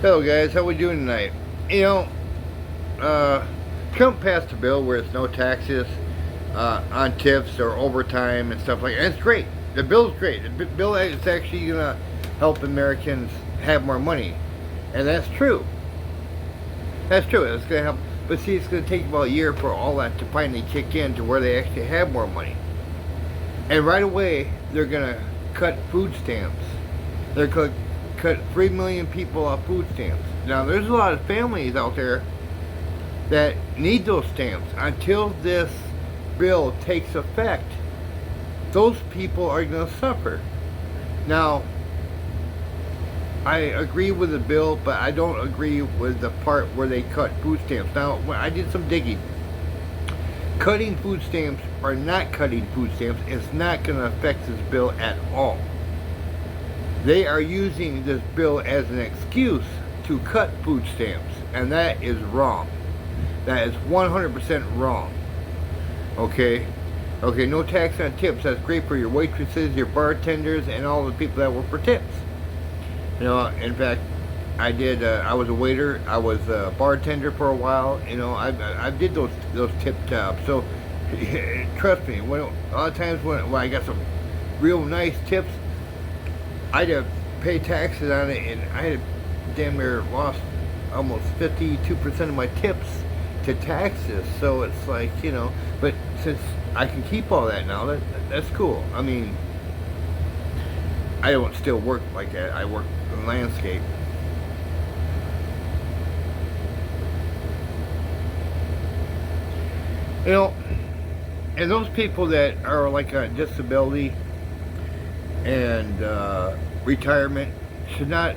Hello guys, how we doing tonight? You know, uh, Trump passed a bill where it's no taxes on tips or overtime and stuff like that. And it's great. The bill's great. The bill is actually gonna help Americans have more money, and that's true. That's true. It's gonna help, but see, it's gonna take about a year for all that to finally kick in to where they actually have more money. And right away, they're gonna cut food stamps. They're gonna cut 3 million people off food stamps. Now, there's a lot of families out there that need those stamps. Until this bill takes effect, those people are going to suffer. Now, I agree with the bill, but I don't agree with the part where they cut food stamps. Now, when I did some digging, cutting food stamps or not cutting food stamps is not going to affect this bill at all. They are using this bill as an excuse to cut food stamps, and that is wrong. That is 100% wrong. Okay? Okay, no tax on tips. That's great for your waitresses, your bartenders, and all the people that work for tips. You know, in fact, I was a waiter, I was a bartender for a while. You know, I did those tip jobs. So, trust me, a lot of times when I got some real nice tips, I had to pay taxes on it, and I had damn near lost almost 52% of my tips to taxes. So it's like, you know, but since I can keep all that now, that's cool. I mean, I don't still work like that. I work in landscape. You know, and those people that are like on disability and retirement should not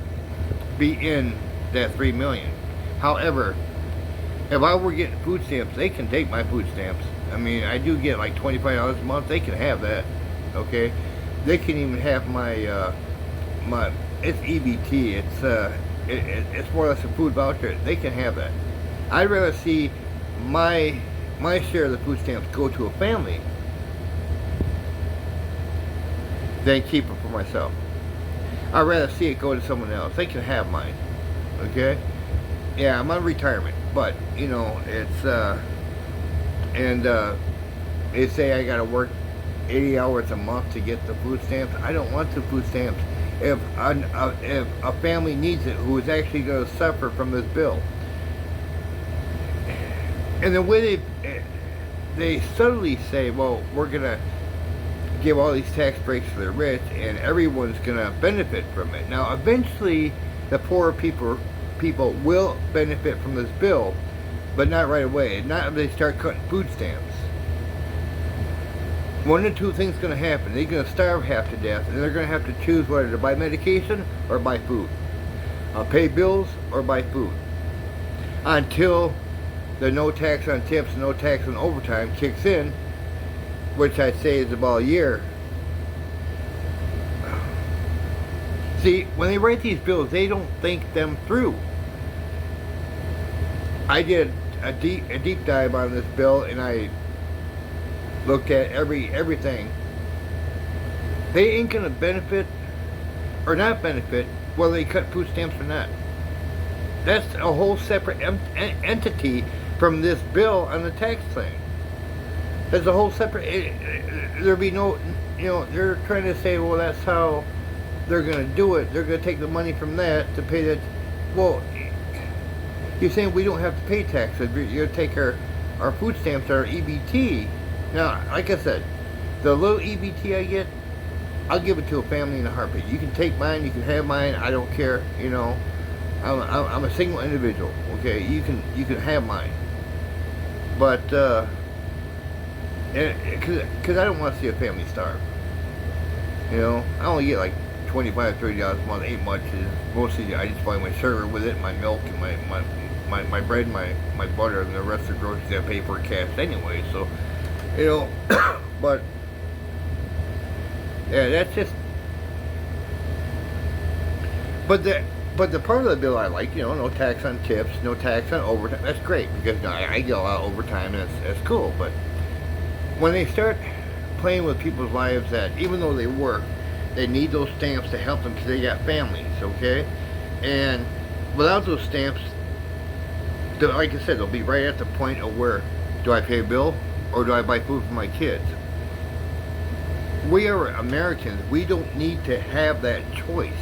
be in that 3 million. However, if I were getting food stamps, they can take my food stamps. I mean, I do get like $25 a month. They can have that. Okay, they can even have my it's EBT. It's more or less a food voucher. They can have that. I'd rather see my share of the food stamps go to a family than keep it for myself. I'd rather see it go to someone else. They can have mine. Okay? Yeah, I'm on retirement, but you know, it's they say I gotta work 80 hours a month to get the food stamps. I don't want the food stamps if a family needs it who is actually going to suffer from this bill. And the way they subtly say, well, we're gonna give all these tax breaks to the rich and everyone's gonna benefit from it. Now eventually the poorer people will benefit from this bill, but not right away. Not if they start cutting food stamps. One of two things gonna happen. They're gonna starve half to death, and they're gonna have to choose whether to buy medication or buy food. Pay bills or buy food. Until the no tax on tips, no tax on overtime kicks in, which I'd say is about a year. See, when they write these bills, they don't think them through. I did a deep dive on this bill, and I looked at everything. They ain't gonna benefit or not benefit whether they cut food stamps or not. That's a whole separate entity from this bill on the tax thing. There's a whole separate. There'd be no, you know, they're trying to say, well, that's how they're going to do it. They're going to take the money from that to pay that. Well, you're saying we don't have to pay taxes. You're going to take our food stamps, our EBT. Now, like I said, the little EBT I get, I'll give it to a family in a heartbeat. You can take mine, you can have mine. I don't care. You know, I'm a single individual. Okay, you can have mine, but. Because I don't want to see a family starve. You know, I only get like $25, $30 a month. Ain't much. Mostly I just buy my sugar with it, my milk, and my bread, my butter, and the rest of the groceries I pay for cash anyway. So, you know, but yeah, that's just. But the part of the bill I like, you know, no tax on tips, no tax on overtime. That's great because you know, I get a lot of overtime, and that's cool. But when they start playing with people's lives that even though they work, they need those stamps to help them because they got families, okay? And without those stamps, like I said, they'll be right at the point of where, do I pay a bill or do I buy food for my kids? We are Americans. We don't need to have that choice.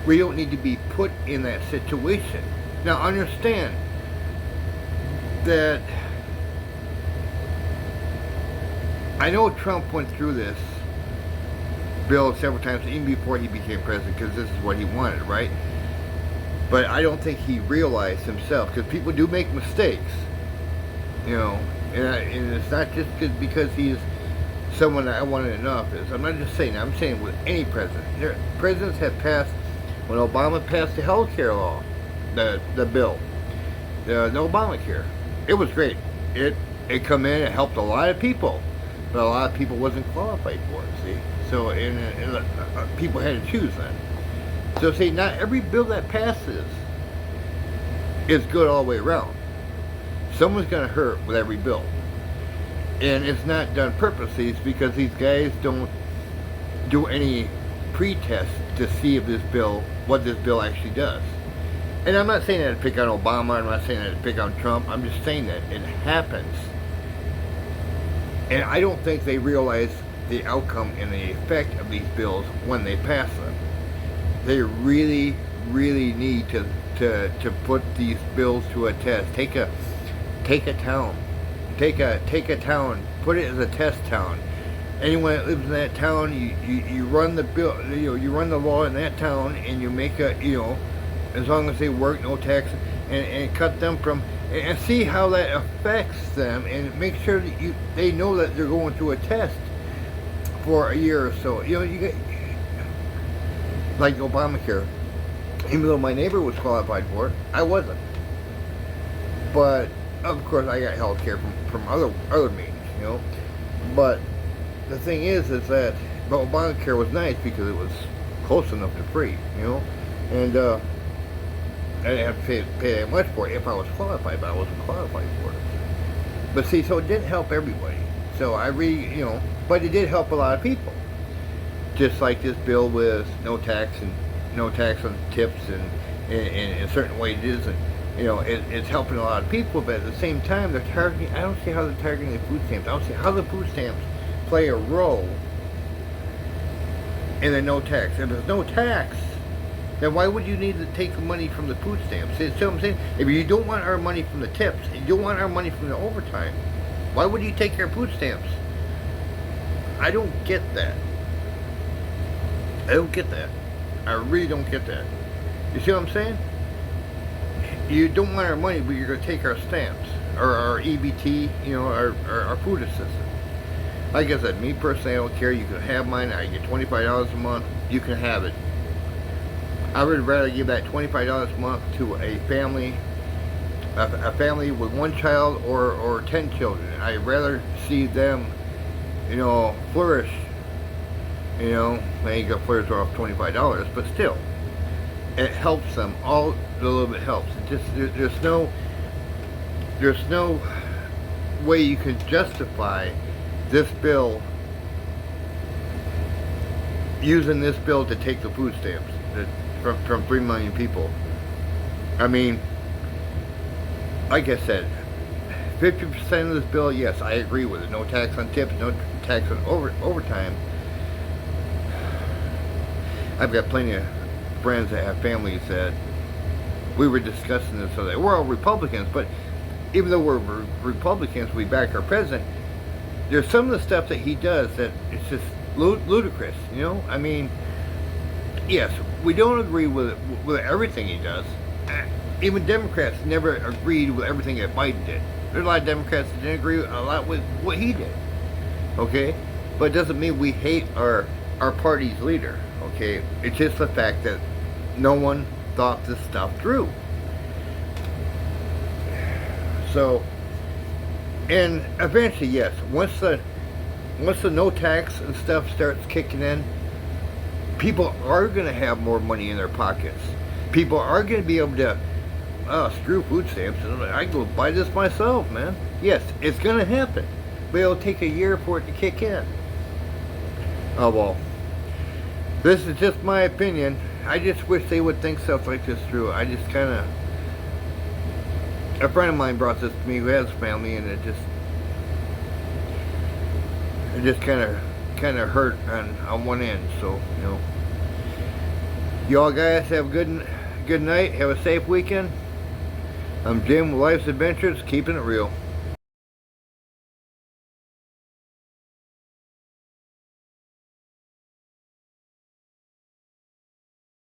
We don't need to be put in that situation. Now understand that I know Trump went through this bill several times, even before he became president, because this is what he wanted, right? But I don't think he realized himself, because people do make mistakes, you know, and it's not just because he's someone that I wanted in office. I'm not just saying that. I'm saying with any president. Presidents have passed, when Obama passed the health care law, the bill, the Obamacare, it was great. It come in, it helped a lot of people, but a lot of people wasn't qualified for it, see? So, people had to choose then. So see, not every bill that passes is good all the way around. Someone's going to hurt with every bill. And it's not done purposely. It's because these guys don't do any pre-test to see if what this bill actually does. And I'm not saying that to pick on Obama. I'm not saying that to pick on Trump. I'm just saying that it happens. And I don't think they realize the outcome and the effect of these bills when they pass them. They really, really need to put these bills to a test. Take a town, take a town, put it as a test town. Anyone that lives in that town, you run the bill, you run the law in that town, and you make as long as they work, no tax, and cut them from, and see how that affects them, and make sure that they know that they're going through a test for a year or so. You get, like Obamacare, even though my neighbor was qualified for it, I wasn't. But of course, I got health care from other means, But the thing is that Obamacare was nice because it was close enough to free, and I didn't have to pay that much for it if I was qualified, but I wasn't qualified for it. But see, so it didn't help everybody. So I really, but it did help a lot of people. Just like this bill with no tax on tips and certain wages, and it's helping a lot of people. But at the same time, they're targeting. I don't see how they're targeting the food stamps. I don't see how the food stamps play a role in the no tax. If there's no tax, then why would you need to take the money from the food stamps? See what I'm saying? If you don't want our money from the tips, you don't want our money from the overtime, why would you take our food stamps? I don't get that. I don't get that. I really don't get that. You see what I'm saying? You don't want our money, but you're going to take our stamps, or our EBT, our food assistance. Like I said, me personally, I don't care. You can have mine. I get $25 a month. You can have it. I would rather give that $25 a month to a family with one child or 10 children. I'd rather see them, flourish. They ain't gonna flourish off $25, but still, it helps them. All a little bit helps. It just there's no way you can justify this bill, using this bill to take the food stamps from 3 million people. I mean, like I said, 50% of this bill, yes, I agree with it. No tax on tips, no tax on overtime. I've got plenty of friends that have families that we were discussing this, so that we're all Republicans, but even though we're Republicans, we back our president. There's some of the stuff that he does that it's just ludicrous, I mean, yes, we don't agree with everything he does. Even Democrats never agreed with everything that Biden did. There's a lot of Democrats that didn't agree a lot with what he did. Okay? But it doesn't mean we hate our party's leader. Okay? It's just the fact that no one thought this stuff through. So, and eventually, yes, once the no tax and stuff starts kicking in, people are going to have more money in their pockets. People are going to be able to, screw food stamps. I can go buy this myself, man. Yes, it's going to happen. But it'll take a year for it to kick in. Oh, well. This is just my opinion. I just wish they would think stuff like this through. I just kind of, a friend of mine brought this to me who has family, and it just kind of hurt on one end. So you all guys have a good night. Have a safe weekend. I'm Jim with Life's Adventures, keeping it real.